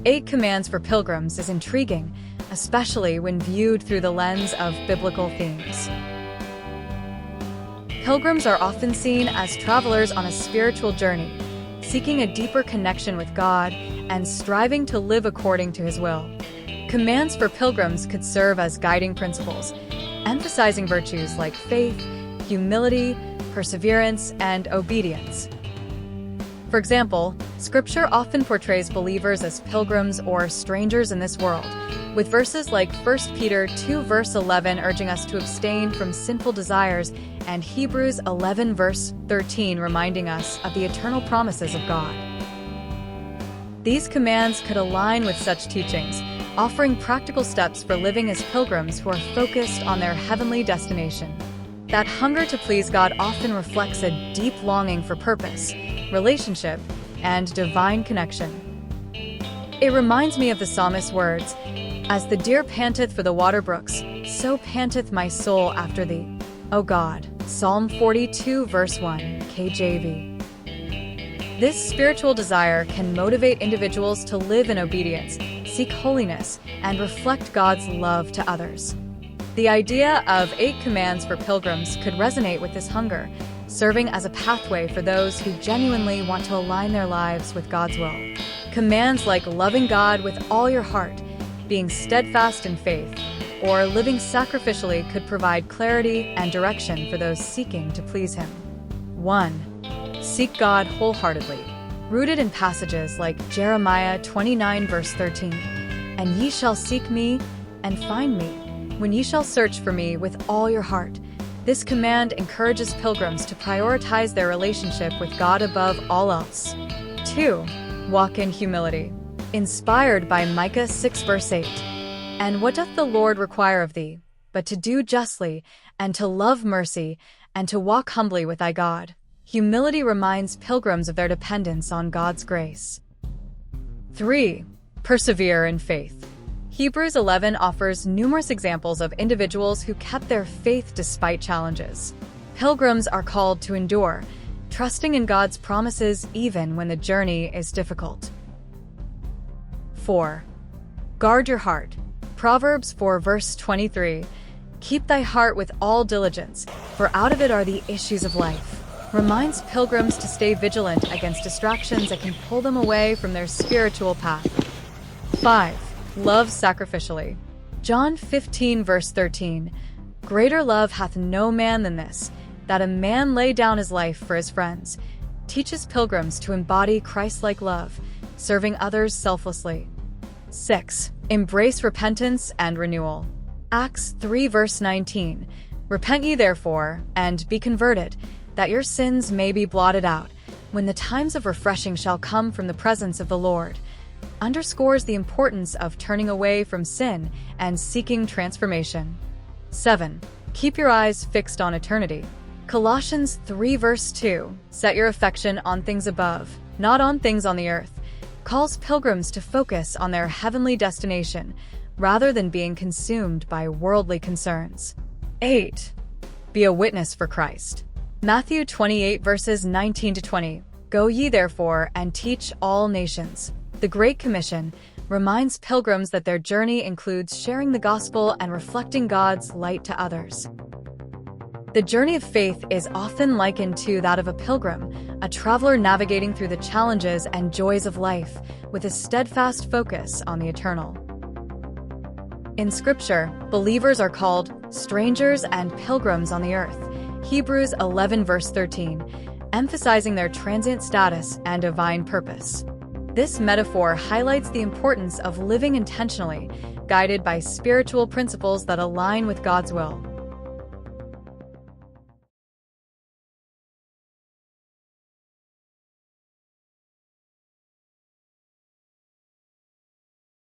8 Commands for Pilgrims is intriguing, especially when viewed through the lens of biblical themes. Pilgrims are often seen as travelers on a spiritual journey, seeking a deeper connection with God and striving to live according to His will. Commands for Pilgrims could serve as guiding principles, emphasizing virtues like faith, humility, perseverance, and obedience. For example, Scripture often portrays believers as pilgrims or strangers in this world, with verses like 1 Peter 2 verse 11 urging us to abstain from sinful desires and Hebrews 11 verse 13 reminding us of the eternal promises of God. These commands could align with such teachings, offering practical steps for living as pilgrims who are focused on their heavenly destination. That hunger to please God often reflects a deep longing for purpose, relationship, and divine connection. It reminds me of the psalmist's words, "As the deer panteth for the water brooks, so panteth my soul after thee, O God." Psalm 42 verse 1, KJV. This spiritual desire can motivate individuals to live in obedience, seek holiness, and reflect God's love to others. The idea of 8 commands for pilgrims could resonate with this hunger, serving as a pathway for those who genuinely want to align their lives with God's will. Commands like loving God with all your heart, being steadfast in faith, or living sacrificially could provide clarity and direction for those seeking to please Him. 1. Seek God wholeheartedly. Rooted in passages like Jeremiah 29 verse 13, "And ye shall seek me and find me, when ye shall search for me with all your heart." This command encourages pilgrims to prioritize their relationship with God above all else. 2. Walk in humility. Inspired by Micah 6 verse 8. "And what doth the Lord require of thee, but to do justly, and to love mercy, and to walk humbly with thy God?" Humility reminds pilgrims of their dependence on God's grace. 3. Persevere in faith. Hebrews 11 offers numerous examples of individuals who kept their faith despite challenges. Pilgrims are called to endure, trusting in God's promises even when the journey is difficult. 4. Guard your heart. Proverbs 4 verse 23, "Keep thy heart with all diligence, for out of it are the issues of life," reminds pilgrims to stay vigilant against distractions that can pull them away from their spiritual path. 5. Love sacrificially. John 15 verse 13, "Greater love hath no man than this, that a man lay down his life for his friends," teaches pilgrims to embody Christ-like love, serving others selflessly. 6. Embrace repentance and renewal. Acts 3 verse 19, "Repent ye therefore, and be converted, that your sins may be blotted out, when the times of refreshing shall come from the presence of the Lord," underscores the importance of turning away from sin and seeking transformation. 7. Keep your eyes fixed on eternity. Colossians 3 verse 2, "Set your affection on things above, not on things on the earth," calls pilgrims to focus on their heavenly destination, rather than being consumed by worldly concerns. 8. Be a witness for Christ. Matthew 28 verses 19 to 20, "Go ye therefore and teach all nations." The Great Commission reminds pilgrims that their journey includes sharing the gospel and reflecting God's light to others. The journey of faith is often likened to that of a pilgrim, a traveler navigating through the challenges and joys of life with a steadfast focus on the eternal. In Scripture, believers are called strangers and pilgrims on the earth, Hebrews 11 verse 13, emphasizing their transient status and divine purpose. This metaphor highlights the importance of living intentionally, guided by spiritual principles that align with God's will.